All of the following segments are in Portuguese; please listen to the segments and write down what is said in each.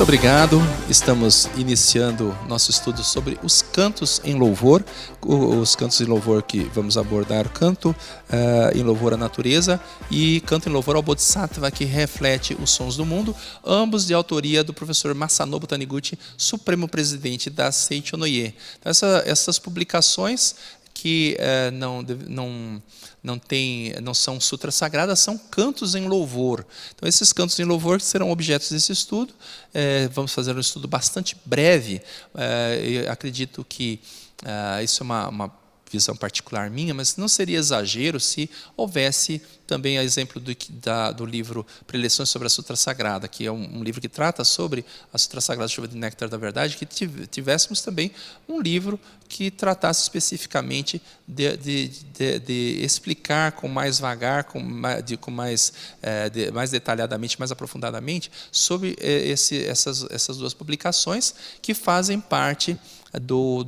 obrigado. Estamos iniciando nosso estudo sobre os cantos em louvor. Os cantos em louvor que vamos abordar: canto em louvor à natureza e canto em louvor ao Bodhisattva, que reflete os sons do mundo, ambos de autoria do professor Masanobu Taniguchi, supremo presidente da Seicho no Ie. Então, essas publicações que não são sutras sagradas, são cantos em louvor. Então, esses cantos em louvor serão objetos desse estudo. Vamos fazer um estudo bastante breve. Eu acredito que isso é uma visão particular minha, mas não seria exagero se houvesse também a exemplo do livro Preleções sobre a Sutra Sagrada, que é um livro que trata sobre a Sutra Sagrada Chuva de Néctar da Verdade, que tivéssemos também um livro que tratasse especificamente de explicar com mais vagar, mais detalhadamente, mais aprofundadamente, sobre essas duas publicações que fazem parte do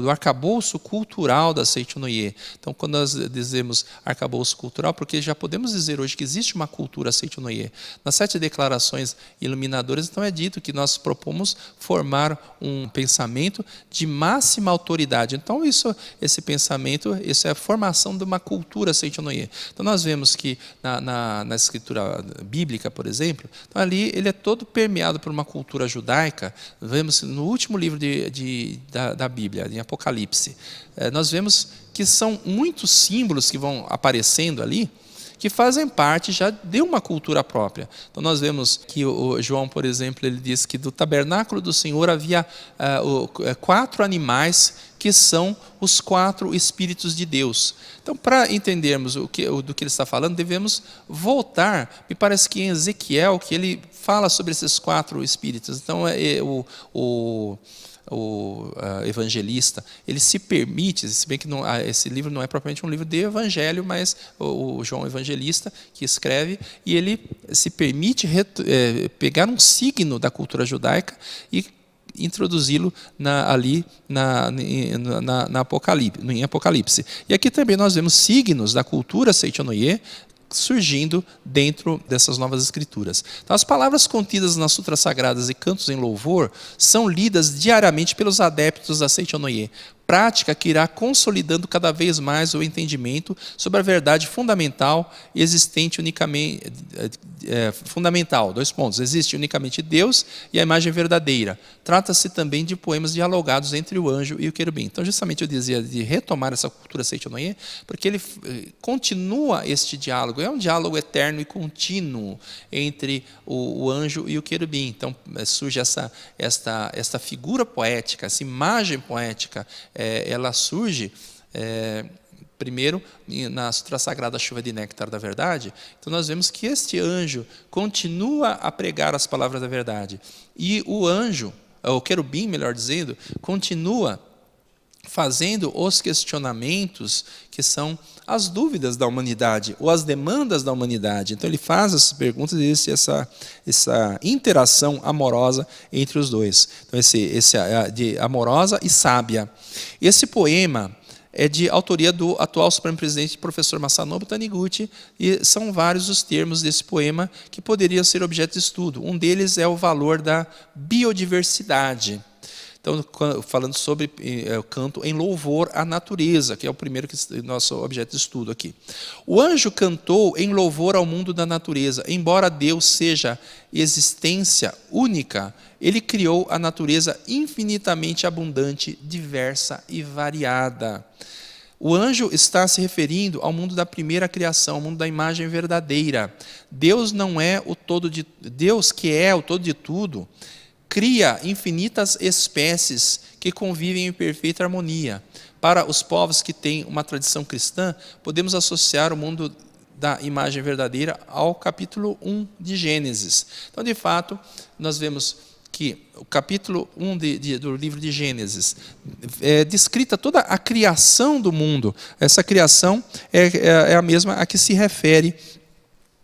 arcabouço cultural da Seicho no Ie. Então, quando nós dizemos arcabouço cultural, porque já podemos dizer hoje que existe uma cultura Seicho no Ie. Nas 7 declarações iluminadoras, então, é dito que nós propomos formar um pensamento de máxima autoridade. Então, esse pensamento, isso é a formação de uma cultura Seicho no Ie. Então, nós vemos que na escritura bíblica, por exemplo, então, ali ele é todo permeado por uma cultura judaica. Vemos no último livro da Bíblia, em Apocalipse, nós vemos que são muitos símbolos que vão aparecendo ali, que fazem parte já de uma cultura própria. Então, nós vemos que o João, por exemplo, ele diz que do tabernáculo do Senhor havia 4 animais que são os 4 Espíritos de Deus. Então, para entendermos do que ele está falando, devemos voltar, me parece que em Ezequiel, que ele fala sobre esses 4 Espíritos. Então, o evangelista, ele se permite, se bem que esse livro não é propriamente um livro de evangelho, mas o João Evangelista que escreve, e ele se permite pegar um signo da cultura judaica e introduzi-lo em Apocalipse. E aqui também nós vemos signos da cultura Seicho no Ie surgindo dentro dessas novas escrituras. Então, as palavras contidas nas sutras sagradas e cantos em louvor são lidas diariamente pelos adeptos da Seicho no Ie, prática que irá consolidando cada vez mais o entendimento sobre a verdade fundamental existente unicamente, fundamental, 2 pontos, existe unicamente Deus e a imagem verdadeira. Trata-se também de poemas dialogados entre o anjo e o querubim. Então, justamente eu dizia de retomar essa cultura Seicho no Ie, porque ele continua este diálogo, é um diálogo eterno e contínuo entre o anjo e o querubim. Então, surge esta figura poética, essa imagem poética, ela surge primeiro na Sutra Sagrada Chuva de Néctar da Verdade. Então, nós vemos que este anjo continua a pregar as palavras da verdade, e o querubim, melhor dizendo, continua fazendo os questionamentos que são as dúvidas da humanidade, ou as demandas da humanidade. Então, ele faz essas perguntas e existe essa interação amorosa entre os dois. Então, de amorosa e sábia. Esse poema é de autoria do atual Supremo Presidente, professor Masanobu Taniguchi, e são vários os termos desse poema que poderiam ser objeto de estudo. Um deles é o valor da biodiversidade. Então, falando sobre o canto em louvor à natureza, que é o primeiro nosso objeto de estudo aqui. O anjo cantou em louvor ao mundo da natureza. Embora Deus seja existência única, ele criou a natureza infinitamente abundante, diversa e variada. O anjo está se referindo ao mundo da primeira criação, ao mundo da imagem verdadeira. Deus que é o todo de tudo, cria infinitas espécies que convivem em perfeita harmonia. Para os povos que têm uma tradição cristã, podemos associar o mundo da imagem verdadeira ao capítulo 1 de Gênesis. Então, de fato, nós vemos que o capítulo 1 do livro de Gênesis é descrita toda a criação do mundo. Essa criação é a mesma a que se refere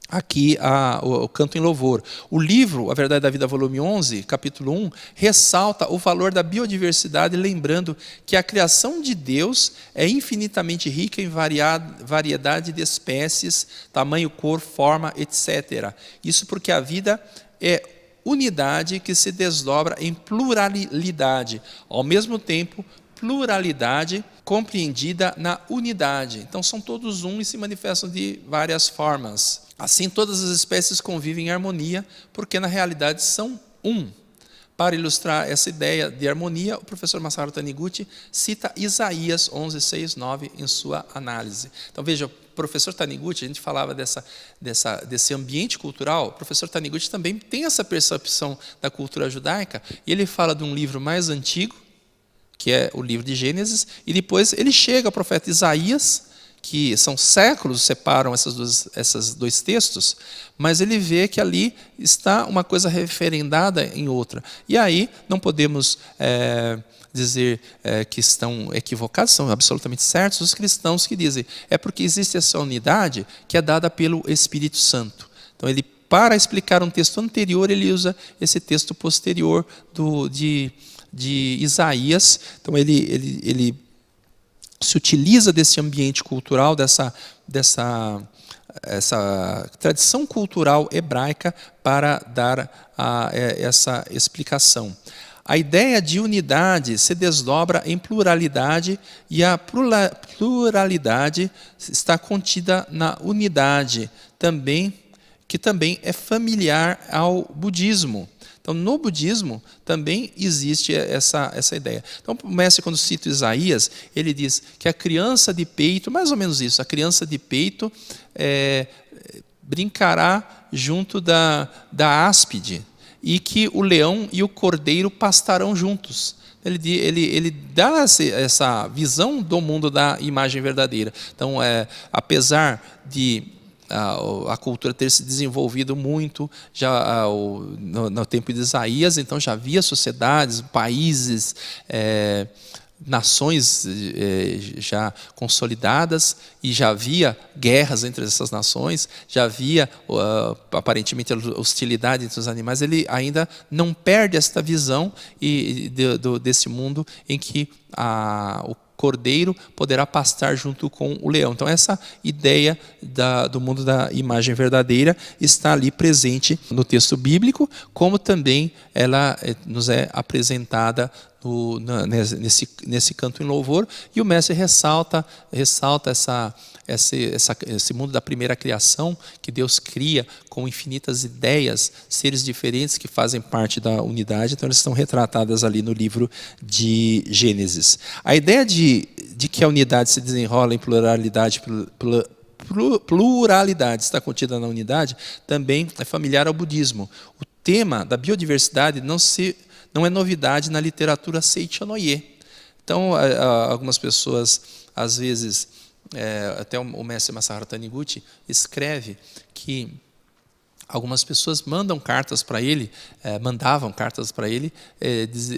aqui o canto em louvor. O livro A Verdade da Vida, volume 11, capítulo 1, ressalta o valor da biodiversidade, lembrando que a criação de Deus é infinitamente rica em variedade de espécies, tamanho, cor, forma, etc. Isso porque a vida é unidade que se desdobra em pluralidade. Ao mesmo tempo, pluralidade compreendida na unidade. Então, são todos um e se manifestam de várias formas. Assim, todas as espécies convivem em harmonia, porque na realidade são um. Para ilustrar essa ideia de harmonia, o professor Masaharu Taniguchi cita Isaías 11, 6, 9 em sua análise. Então, veja, o professor Taniguchi, a gente falava desse ambiente cultural, o professor Taniguchi também tem essa percepção da cultura judaica, e ele fala de um livro mais antigo, que é o livro de Gênesis, e depois ele chega ao profeta Isaías, que são séculos separam esses dois textos, mas ele vê que ali está uma coisa referendada em outra. E aí não podemos dizer que estão equivocados, são absolutamente certos os cristãos que dizem, é porque existe essa unidade que é dada pelo Espírito Santo. Então, ele, para explicar um texto anterior, ele usa esse texto posterior de Isaías. Então, ele se utiliza desse ambiente cultural, essa tradição cultural hebraica para dar essa explicação. A ideia de unidade se desdobra em pluralidade, e a pluralidade está contida na unidade, que também é familiar ao budismo. Então, no budismo, também existe essa ideia. Então, o mestre, quando cita Isaías, ele diz que a criança de peito, mais ou menos isso, a criança de peito brincará junto da áspide, e que o leão e o cordeiro pastarão juntos. Ele dá essa visão do mundo da imagem verdadeira. Então, apesar de a cultura ter se desenvolvido muito já no tempo de Isaías, então já havia sociedades, países, nações já consolidadas, e já havia guerras entre essas nações, já havia aparentemente hostilidade entre os animais. Ele ainda não perde esta visão desse mundo em que o cordeiro poderá pastar junto com o leão. Então, essa ideia do mundo da imagem verdadeira está ali presente no texto bíblico, como também ela nos é apresentada nesse canto em louvor, e o mestre ressalta esse mundo da primeira criação, que Deus cria com infinitas ideias, seres diferentes que fazem parte da unidade. Então, elas estão retratadas ali no livro de Gênesis. A ideia de que a unidade se desenrola em pluralidade está contida na unidade, também é familiar ao budismo. O tema da biodiversidade não é novidade na literatura Seichonoye. Então, algumas pessoas, às vezes, até o mestre Masaharu Taniguchi escreve que algumas pessoas mandavam cartas para ele,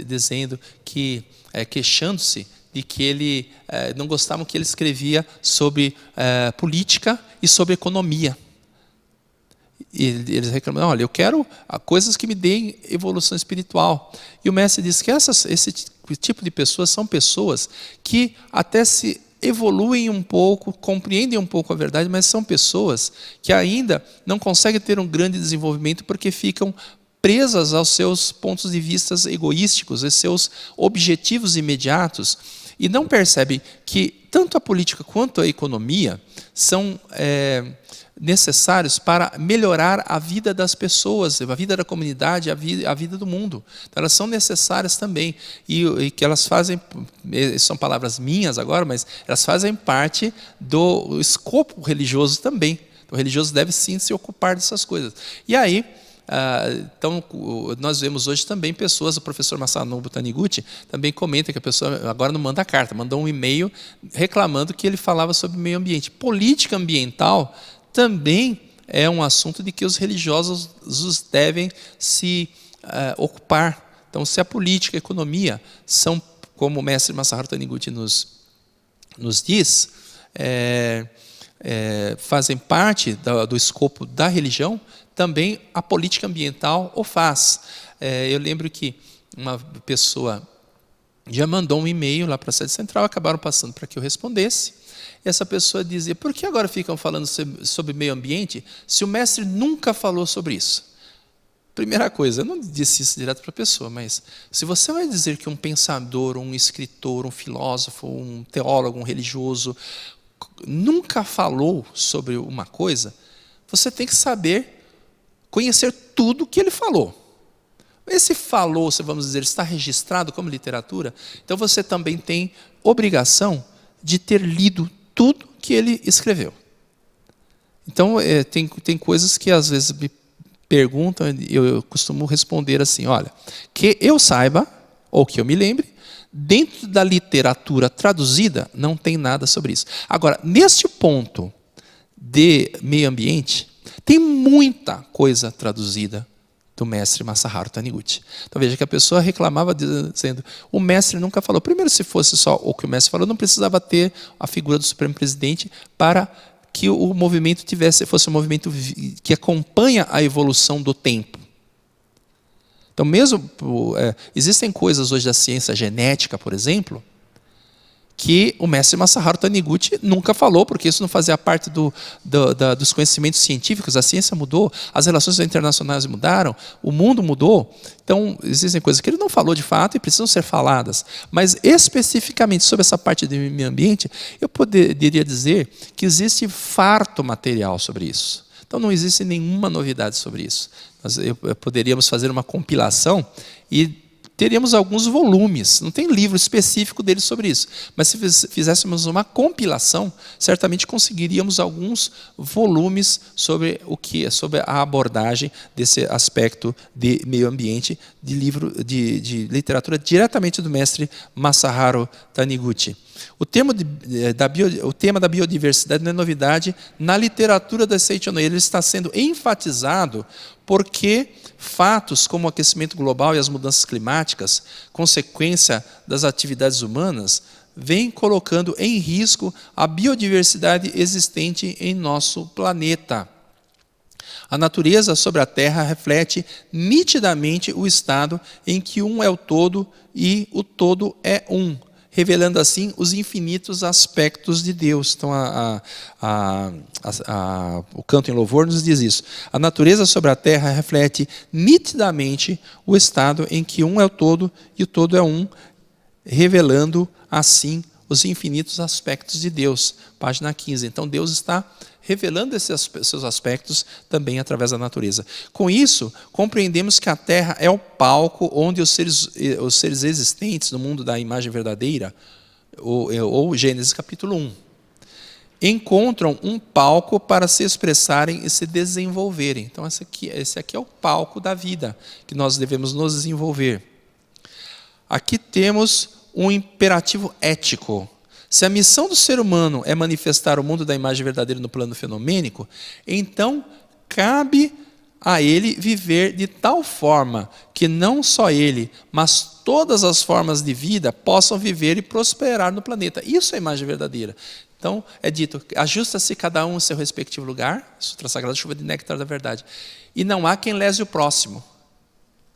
dizendo que, queixando-se de que ele não gostavam que ele escrevia sobre política e sobre economia. E eles reclamam, olha, eu quero coisas que me deem evolução espiritual. E o mestre diz que esse tipo de pessoas são pessoas que até se evoluem um pouco, compreendem um pouco a verdade, mas são pessoas que ainda não conseguem ter um grande desenvolvimento porque ficam presas aos seus pontos de vista egoísticos, aos seus objetivos imediatos, e não percebem que tanto a política quanto a economia são necessários para melhorar a vida das pessoas, a vida da comunidade, a vida do mundo. Então, elas são necessárias também, e que elas fazem, são palavras minhas agora, mas elas fazem parte do escopo religioso também. O religioso deve sim se ocupar dessas coisas. E aí, então, nós vemos hoje também pessoas, o professor Masanobu Taniguchi também comenta que a pessoa agora não manda carta, mandou um e-mail reclamando que ele falava sobre meio ambiente. Política ambiental também é um assunto de que os religiosos devem se ocupar. Então, se a política e a economia são, como o mestre Masaharu Taniguchi nos diz, fazem parte do escopo da religião, também a política ambiental o faz. Eu lembro que uma pessoa já mandou um e-mail lá para a sede central, acabaram passando para que eu respondesse. Essa pessoa dizia, por que agora ficam falando sobre meio ambiente se o mestre nunca falou sobre isso? Primeira coisa, eu não disse isso direto para a pessoa, mas se você vai dizer que um pensador, um escritor, um filósofo, um teólogo, um religioso, nunca falou sobre uma coisa, você tem que saber, conhecer tudo que ele falou. Esse falou, se vamos dizer, está registrado como literatura, então você também tem obrigação de ter lido tudo que ele escreveu. Então, tem coisas que às vezes me perguntam, eu costumo responder assim, olha, que eu saiba, ou que eu me lembre, dentro da literatura traduzida, não tem nada sobre isso. Agora, neste ponto de meio ambiente, tem muita coisa traduzida do mestre Masaharu Taniguchi. Então veja que a pessoa reclamava dizendo, o mestre nunca falou. Primeiro, se fosse só o que o mestre falou, não precisava ter a figura do Supremo Presidente para que o movimento fosse um movimento que acompanha a evolução do tempo. Então mesmo, existem coisas hoje da ciência genética, por exemplo, que o mestre Masaharu Taniguchi nunca falou, porque isso não fazia parte dos conhecimentos científicos. A ciência mudou, as relações internacionais mudaram, o mundo mudou. Então, existem coisas que ele não falou de fato e precisam ser faladas. Mas, especificamente sobre essa parte do meio ambiente, eu poderia dizer que existe farto material sobre isso. Então, não existe nenhuma novidade sobre isso. Poderíamos fazer uma compilação e teríamos alguns volumes, não tem livro específico dele sobre isso, mas se fizéssemos uma compilação, certamente conseguiríamos alguns volumes sobre sobre a abordagem desse aspecto de meio ambiente, de literatura diretamente do mestre Masaharu Taniguchi. O tema da biodiversidade não é novidade na literatura da Seiichi no Ie, ele está sendo enfatizado porque fatos como o aquecimento global e as mudanças climáticas, consequência das atividades humanas, vêm colocando em risco a biodiversidade existente em nosso planeta. A natureza sobre a Terra reflete nitidamente o estado em que um é o todo e o todo é um, revelando assim os infinitos aspectos de Deus. Então, o canto em louvor nos diz isso. A natureza sobre a terra reflete nitidamente o estado em que um é o todo e o todo é um, revelando assim os infinitos aspectos de Deus. Página 15. Então, Deus está revelando esses seus aspectos também através da natureza. Com isso, compreendemos que a Terra é o palco onde os seres existentes no mundo da imagem verdadeira, ou Gênesis capítulo 1, encontram um palco para se expressarem e se desenvolverem. Então, esse aqui é o palco da vida, que nós devemos nos desenvolver. Aqui temos um imperativo ético. Se a missão do ser humano é manifestar o mundo da imagem verdadeira no plano fenomênico, então cabe a ele viver de tal forma que não só ele, mas todas as formas de vida possam viver e prosperar no planeta. Isso é a imagem verdadeira. Então, é dito, ajusta-se cada um em seu respectivo lugar, Sutra Sagrado, chuva de néctar da verdade, e não há quem lese o próximo.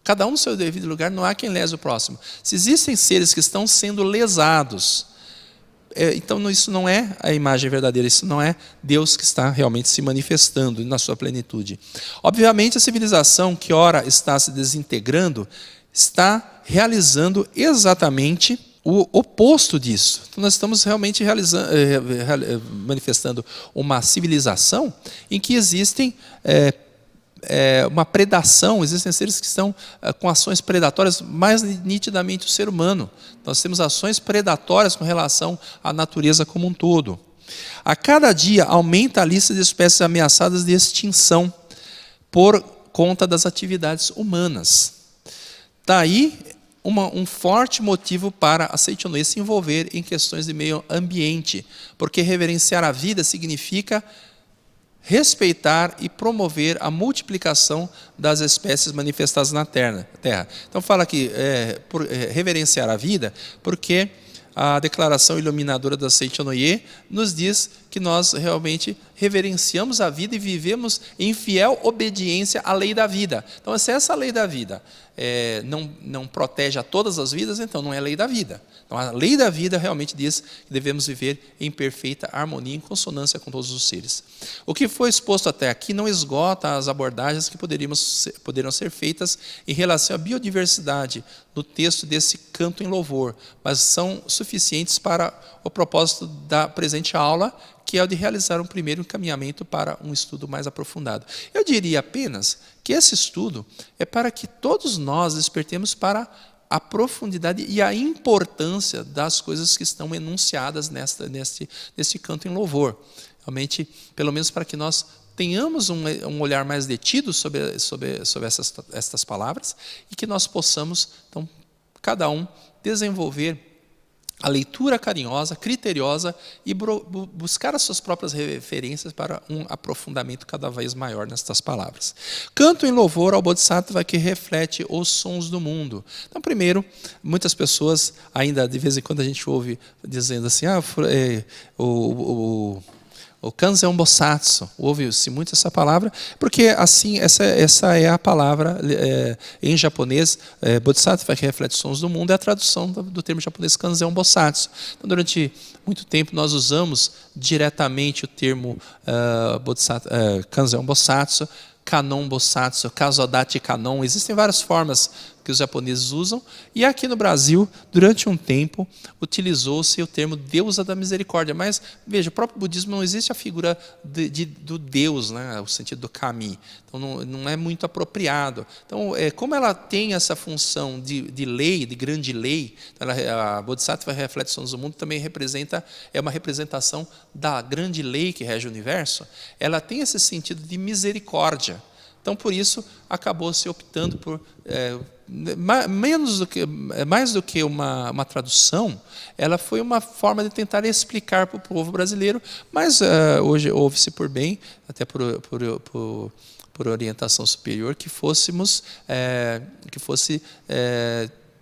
Cada um no seu devido lugar, não há quem lese o próximo. Se existem seres que estão sendo lesados, então isso não é a imagem verdadeira, isso não é Deus que está realmente se manifestando na sua plenitude. Obviamente, a civilização que ora está se desintegrando, está realizando exatamente o oposto disso. Então, nós estamos realmente manifestando uma civilização em que existem uma predação, existem seres que estão com ações predatórias, mais nitidamente o ser humano. Nós temos ações predatórias com relação à natureza como um todo. A cada dia aumenta a lista de espécies ameaçadas de extinção por conta das atividades humanas. Daí um forte motivo para a Seiichi no Ie se envolver em questões de meio ambiente, porque reverenciar a vida significa respeitar e promover a multiplicação das espécies manifestadas na Terra. Então fala aqui, reverenciar a vida, porque a declaração iluminadora da Seiichi no Ie nos diz que nós realmente reverenciamos a vida e vivemos em fiel obediência à lei da vida. Então, se essa lei da vida não protege a todas as vidas, então não é lei da vida. Então, a lei da vida realmente diz que devemos viver em perfeita harmonia, em consonância com todos os seres. O que foi exposto até aqui não esgota as abordagens que poderiam ser feitas em relação à biodiversidade no texto desse canto em louvor, mas são suficientes para o propósito da presente aula, que é o de realizar um primeiro encaminhamento para um estudo mais aprofundado. Eu diria apenas que esse estudo é para que todos nós despertemos para a profundidade e a importância das coisas que estão enunciadas neste canto em louvor. Realmente, pelo menos para que nós tenhamos um olhar mais detido sobre essas palavras e que nós possamos, então, cada um desenvolver a leitura carinhosa, criteriosa e buscar as suas próprias referências para um aprofundamento cada vez maior nestas palavras. Canto em louvor ao Bodhisattva que reflete os sons do mundo. Então, primeiro, muitas pessoas, ainda de vez em quando a gente ouve dizendo assim, o Kanzen Bosatsu, ouve-se muito essa palavra, porque assim essa é a palavra em japonês, Bodhisattva que reflete os sons do mundo, é a tradução do termo japonês Kanzen Bosatsu. Então, durante muito tempo nós usamos diretamente o termo Kanzen Bosatsu, Kanon Bosatsu, Kasodati Kanon, existem várias formas que os japoneses usam, e aqui no Brasil, durante um tempo, utilizou-se o termo deusa da misericórdia, mas, veja, o próprio budismo não existe a figura do Deus, né, o sentido do kami, então não é muito apropriado. Então, como ela tem essa função de lei, de grande lei, a Bodhisattva reflete os sons do mundo, também é uma representação da grande lei que rege o universo, ela tem esse sentido de misericórdia. Então, por isso, acabou se optando por mais do que uma tradução, ela foi uma forma de tentar explicar para o povo brasileiro, mas hoje ouve-se por bem, até por orientação superior, que fosse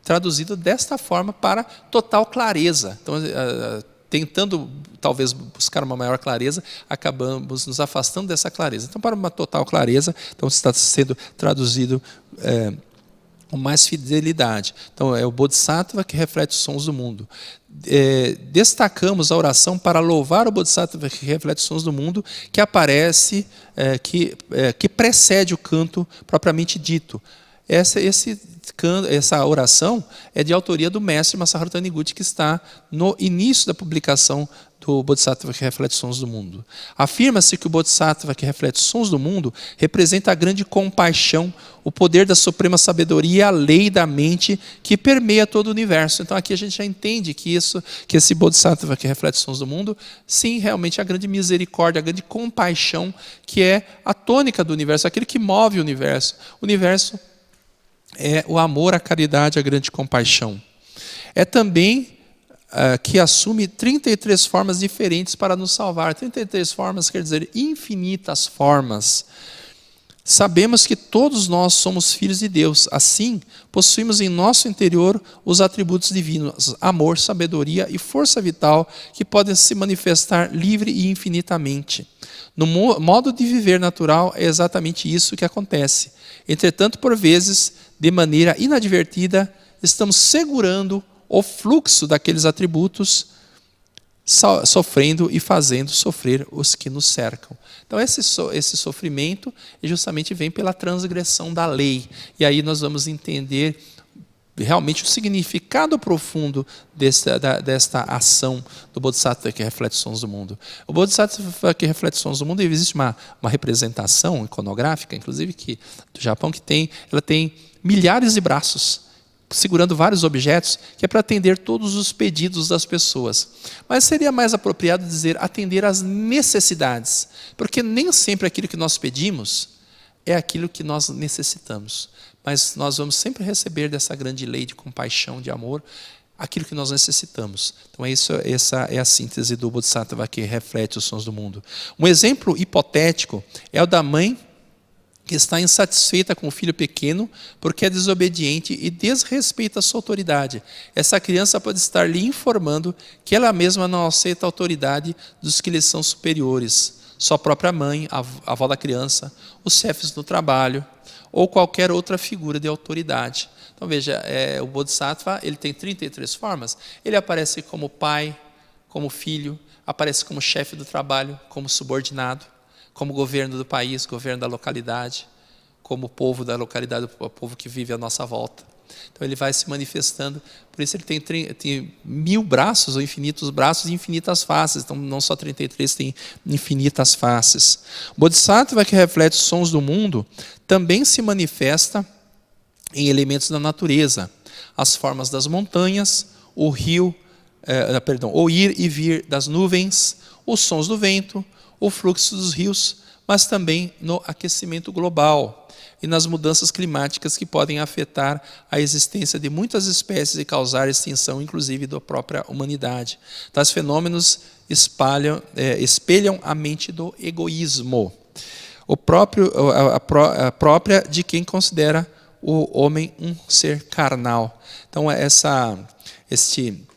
traduzido desta forma para total clareza. Então, tentando talvez buscar uma maior clareza, acabamos nos afastando dessa clareza. Então, para uma total clareza, então está sendo traduzido com mais fidelidade. Então, é o Bodhisattva que reflete os sons do mundo. Destacamos a oração para louvar o Bodhisattva que reflete os sons do mundo, que aparece, que precede o canto propriamente dito. Essa oração é de autoria do mestre Masaharu Taniguchi, que está no início da publicação do Bodhisattva que reflete os sons do mundo. Afirma-se que o Bodhisattva que reflete os sons do mundo representa a grande compaixão, o poder da suprema sabedoria e a lei da mente que permeia todo o universo. Então aqui a gente já entende que esse Bodhisattva que reflete os sons do mundo, sim, realmente é a grande misericórdia, a grande compaixão, que é a tônica do universo, aquele que move o universo. O universo é o amor, a caridade, a grande compaixão. É também que assume 33 formas diferentes para nos salvar. 33 formas quer dizer infinitas formas. Sabemos que todos nós somos filhos de Deus. Assim, possuímos em nosso interior os atributos divinos, amor, sabedoria e força vital que podem se manifestar livre e infinitamente. No modo de viver natural, é exatamente isso que acontece. Entretanto, por vezes, de maneira inadvertida, estamos segurando o fluxo daqueles atributos, sofrendo e fazendo sofrer os que nos cercam. Então, esse sofrimento justamente vem pela transgressão da lei. E aí nós vamos entender realmente o significado profundo desta ação do Bodhisattva que reflete os sons do mundo. O Bodhisattva que reflete os sons do mundo, existe uma representação iconográfica, inclusive do Japão, ela tem milhares de braços, segurando vários objetos, que é para atender todos os pedidos das pessoas. Mas seria mais apropriado dizer atender às necessidades, porque nem sempre aquilo que nós pedimos é aquilo que nós necessitamos. Mas nós vamos sempre receber dessa grande lei de compaixão, de amor, aquilo que nós necessitamos. Então, essa é a síntese do Bodhisattva que reflete os sons do mundo. Um exemplo hipotético é o da mãe que está insatisfeita com o filho pequeno, porque é desobediente e desrespeita a sua autoridade. Essa criança pode estar lhe informando que ela mesma não aceita a autoridade dos que lhe são superiores, sua própria mãe, a avó da criança, os chefes do trabalho, ou qualquer outra figura de autoridade. Então veja, o Bodhisattva ele tem 33 formas. Ele aparece como pai, como filho, aparece como chefe do trabalho, como subordinado, como governo do país, governo da localidade, como povo da localidade, o povo que vive à nossa volta. Então ele vai se manifestando, por isso ele tem 1000 braços, ou infinitos braços e infinitas faces, então não só 33, tem infinitas faces. O Bodhisattva, que reflete os sons do mundo, também se manifesta em elementos da natureza, as formas das montanhas, o ir e vir das nuvens, os sons do vento, o fluxo dos rios, mas também no aquecimento global e nas mudanças climáticas que podem afetar a existência de muitas espécies e causar extinção, inclusive da própria humanidade. Tais fenômenos espelham a mente do egoísmo, a própria de quem considera o homem um ser carnal. Então, este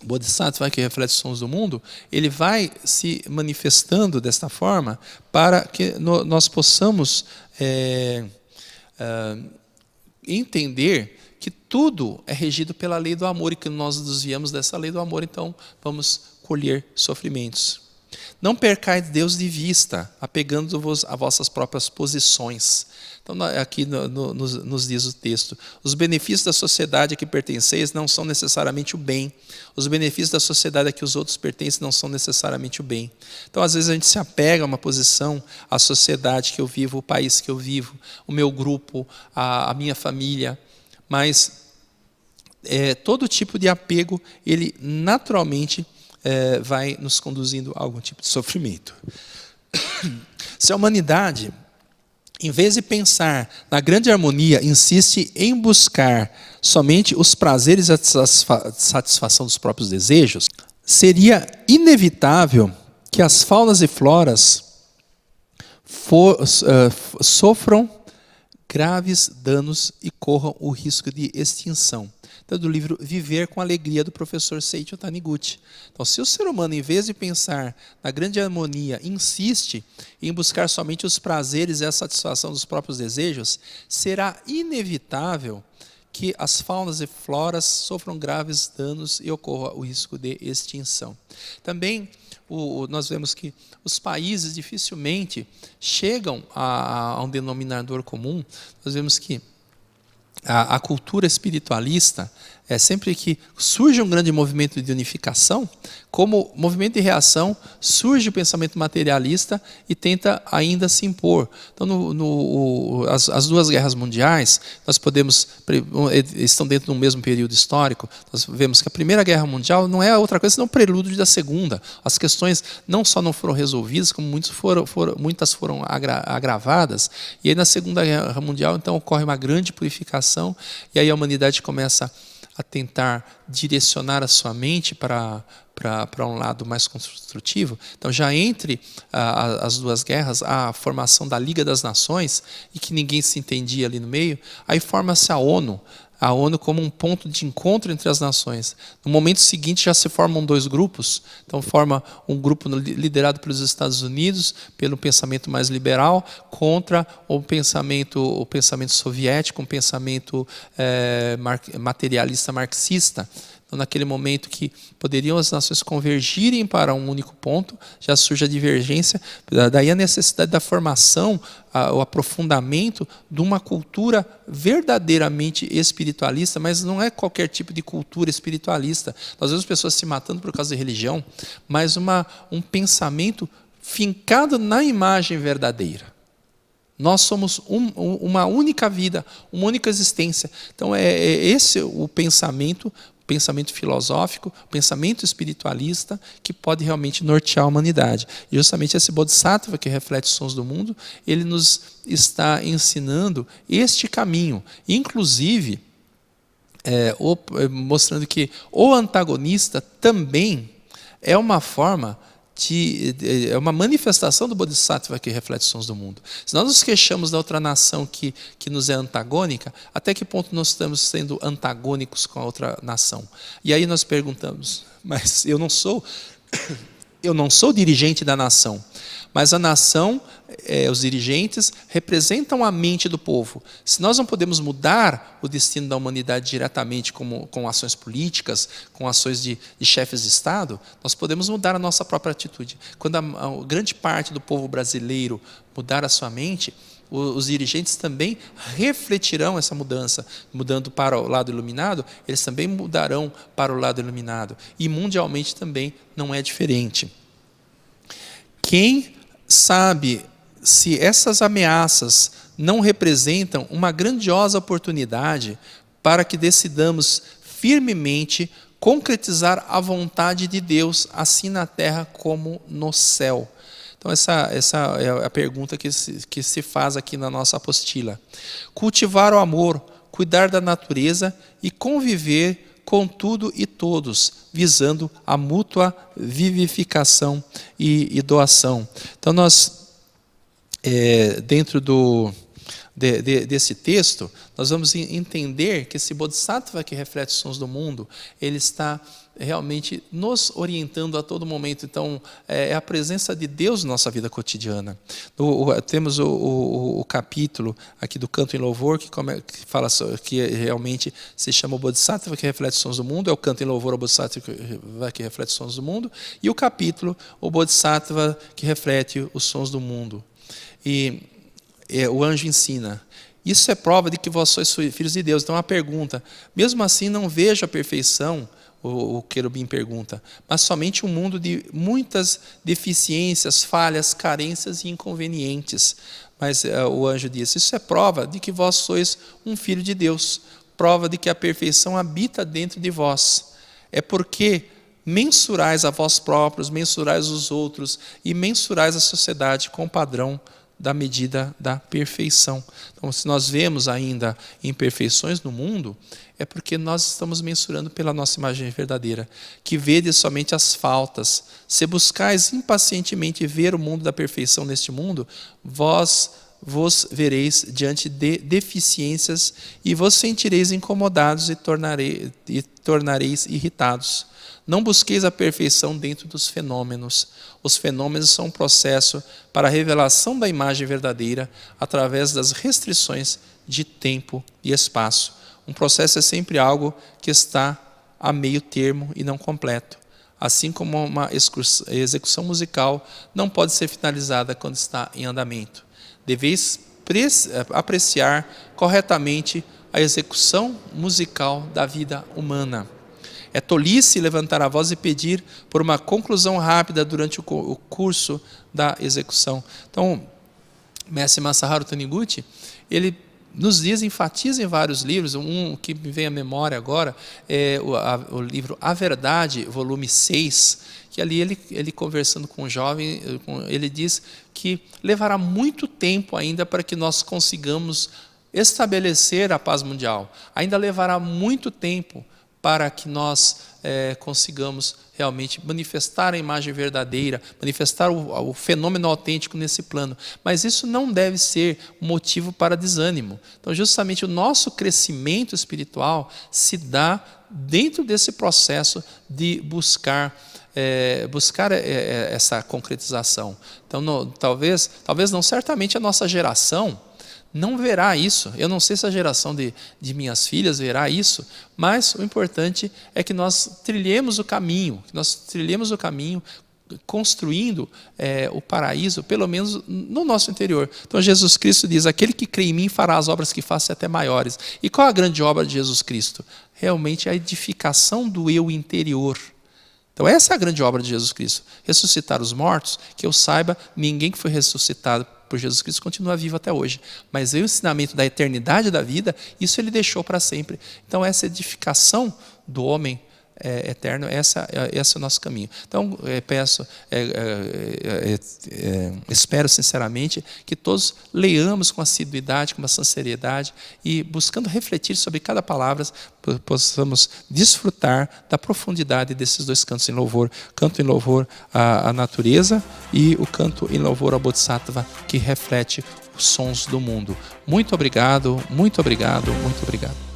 Bodhisattva, que reflete os sons do mundo, ele vai se manifestando desta forma para que nós possamos entender que tudo é regido pela lei do amor e que nós desviamos dessa lei do amor, então vamos colher sofrimentos. Não percais Deus de vista, apegando-vos a vossas próprias posições. Então, aqui nos diz o texto, os benefícios da sociedade a que pertenceis não são necessariamente o bem. Os benefícios da sociedade a que os outros pertencem não são necessariamente o bem. Então, às vezes, a gente se apega a uma posição, à sociedade que eu vivo, o país que eu vivo, o meu grupo, a minha família, mas todo tipo de apego, ele naturalmente vai nos conduzindo a algum tipo de sofrimento. Se a humanidade, em vez de pensar na grande harmonia, insiste em buscar somente os prazeres e a satisfação dos próprios desejos, seria inevitável que as faunas e floras sofram graves danos e corram o risco de extinção. Então, do livro Viver com Alegria, do professor Seiichi Taniguchi. Então, se o ser humano, em vez de pensar na grande harmonia, insiste em buscar somente os prazeres e a satisfação dos próprios desejos, será inevitável que as faunas e floras sofram graves danos e ocorra o risco de extinção. Também nós vemos que os países dificilmente chegam a um denominador comum. Nós vemos que a cultura espiritualista, sempre que surge um grande movimento de unificação, como movimento de reação, surge o pensamento materialista e tenta ainda se impor. Então, as duas guerras mundiais, nós estão dentro de um mesmo período histórico. Nós vemos que a Primeira Guerra Mundial não é outra coisa senão um prelúdio da Segunda. As questões não só não foram resolvidas, como muitas foram agravadas. E aí, na Segunda Guerra Mundial, então, ocorre uma grande purificação, e aí a humanidade começa a tentar direcionar a sua mente para um lado mais construtivo. Então, já entre as duas guerras, a formação da Liga das Nações, e que ninguém se entendia ali no meio, aí forma-se a ONU como um ponto de encontro entre as nações. No momento seguinte já se formam dois grupos. Então forma um grupo liderado pelos Estados Unidos, pelo pensamento mais liberal, contra o pensamento soviético, um pensamento materialista marxista. Então, naquele momento que poderiam as nações convergirem para um único ponto, já surge a divergência, daí a necessidade da formação, o aprofundamento de uma cultura verdadeiramente espiritualista, mas não é qualquer tipo de cultura espiritualista. Nós vemos pessoas se matando por causa de religião, mas um pensamento fincado na imagem verdadeira. Nós somos uma única vida, uma única existência. Então, esse o pensamento filosófico, pensamento espiritualista, que pode realmente nortear a humanidade. E justamente esse Bodhisattva, que reflete os sons do mundo, ele nos está ensinando este caminho. Inclusive, mostrando que o antagonista também é uma forma é uma manifestação do Bodhisattva que reflete os sons do mundo. Se nós nos queixamos da outra nação que nos é antagônica, até que ponto nós estamos sendo antagônicos com a outra nação? E aí nós perguntamos, mas eu não sou dirigente da nação, mas a nação, os dirigentes, representam a mente do povo. Se nós não podemos mudar o destino da humanidade diretamente com ações políticas, com ações de chefes de Estado, nós podemos mudar a nossa própria atitude. Quando a grande parte do povo brasileiro mudar a sua mente, os dirigentes também refletirão essa mudança, mudando para o lado iluminado, eles também mudarão para o lado iluminado. E mundialmente também não é diferente. Quem sabe se essas ameaças não representam uma grandiosa oportunidade para que decidamos firmemente concretizar a vontade de Deus, assim na terra como no céu? Então essa é a pergunta que se faz aqui na nossa apostila. Cultivar o amor, cuidar da natureza e conviver com tudo e todos, visando a mútua vivificação e doação. Então nós, dentro desse texto, nós vamos entender que esse Bodhisattva que reflete os sons do mundo, ele está realmente nos orientando a todo momento. Então, é a presença de Deus na nossa vida cotidiana. Temos o capítulo aqui do Canto em Louvor, que fala que realmente se chama o Bodhisattva que reflete os sons do mundo, é o Canto em Louvor ao Bodhisattva que reflete os sons do mundo, e o capítulo, o Bodhisattva que reflete os sons do mundo. E o anjo ensina, isso é prova de que vós sois filhos de Deus. Então a pergunta, mesmo assim não vejo a perfeição, o querubim pergunta, mas somente um mundo de muitas deficiências, falhas, carências e inconvenientes. Mas o anjo diz, isso é prova de que vós sois um filho de Deus, prova de que a perfeição habita dentro de vós. É porque mensurais a vós próprios, mensurais os outros e mensurais a sociedade com o padrão da medida da perfeição. Então, se nós vemos ainda imperfeições no mundo, é porque nós estamos mensurando pela nossa imagem verdadeira, que vedes somente as faltas. Se buscais impacientemente ver o mundo da perfeição neste mundo, vós vereis diante de deficiências e vos sentireis incomodados e tornareis irritados. Não busqueis a perfeição dentro dos fenômenos. Os fenômenos são um processo para a revelação da imagem verdadeira através das restrições de tempo e espaço. Um processo é sempre algo que está a meio termo e não completo. Assim como uma execução musical não pode ser finalizada quando está em andamento. Deveis apreciar corretamente a execução musical da vida humana. É tolice levantar a voz e pedir por uma conclusão rápida durante o curso da execução. Então, Mestre Masaharu Taniguchi, ele nos diz, enfatiza em vários livros, um que me vem à memória agora, é o livro A Verdade, volume 6, que ali ele conversando com um jovem, ele diz que levará muito tempo ainda para que nós consigamos estabelecer a paz mundial. Ainda levará muito tempo para que nós consigamos realmente manifestar a imagem verdadeira, manifestar o fenômeno autêntico nesse plano. Mas isso não deve ser motivo para desânimo. Então, justamente o nosso crescimento espiritual se dá dentro desse processo de buscar essa concretização. Então, talvez não, certamente a nossa geração não verá isso. Eu não sei se a geração de minhas filhas verá isso, mas o importante é que nós trilhemos o caminho, construindo o paraíso, pelo menos no nosso interior. Então Jesus Cristo diz, aquele que crê em mim fará as obras que faço até maiores. E qual a grande obra de Jesus Cristo? Realmente a edificação do eu interior. Então essa é a grande obra de Jesus Cristo. Ressuscitar os mortos, que eu saiba, ninguém que foi ressuscitado por Jesus Cristo continua vivo até hoje. Mas o ensinamento da eternidade da vida, isso ele deixou para sempre. Então essa edificação do homem eterno. Esse é o nosso caminho. Então, espero sinceramente que todos leiamos com assiduidade, com bastante seriedade e buscando refletir sobre cada palavra, possamos desfrutar da profundidade desses dois cantos em louvor. Canto em louvor à natureza e o canto em louvor ao Bodhisattva, que reflete os sons do mundo. Muito obrigado, muito obrigado, muito obrigado.